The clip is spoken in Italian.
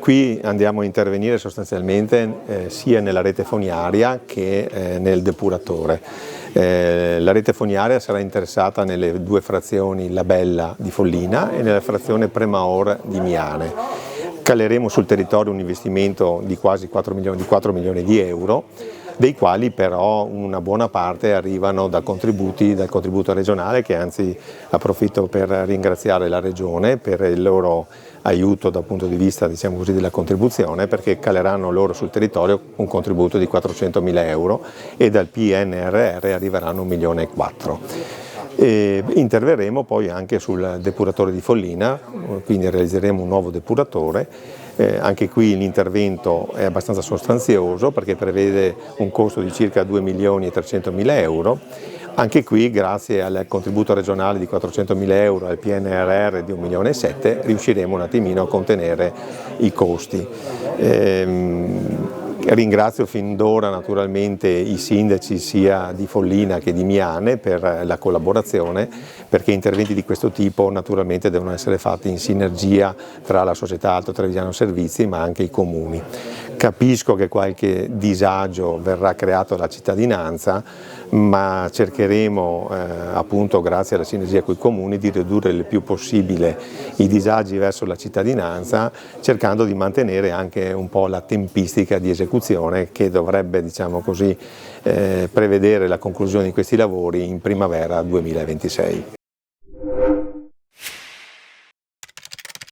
Qui andiamo a intervenire sostanzialmente sia nella rete fognaria che nel depuratore. La rete fognaria sarà interessata nelle due frazioni La Bella di Follina e nella frazione Premaor di Miane. Caleremo sul territorio un investimento di quasi 4 milioni di euro, dei quali però una buona parte arrivano dal contributo regionale, che anzi approfitto per ringraziare la Regione per il loro aiuto dal punto di vista, diciamo così, della contribuzione, perché caleranno loro sul territorio un contributo di 400.000 euro e dal PNRR arriveranno 1,4 milioni. Interverremo poi anche sul depuratore di Follina, quindi realizzeremo un nuovo depuratore. Anche qui l'intervento è abbastanza sostanzioso perché prevede un costo di circa 2.300.000 euro. Anche qui, grazie al contributo regionale di 400.000 euro e al PNRR di 1,7 milioni, riusciremo un attimino a contenere i costi. Ringrazio fin d'ora naturalmente i sindaci sia di Follina che di Miane per la collaborazione, perché interventi di questo tipo naturalmente devono essere fatti in sinergia tra la società Alto Trevigiano Servizi ma anche i comuni. Capisco che qualche disagio verrà creato dalla cittadinanza, ma cercheremo appunto grazie alla sinergia con i comuni di ridurre il più possibile i disagi verso la cittadinanza, cercando di mantenere anche un po' la tempistica di esecuzione che dovrebbe, diciamo così, prevedere la conclusione di questi lavori in primavera 2026.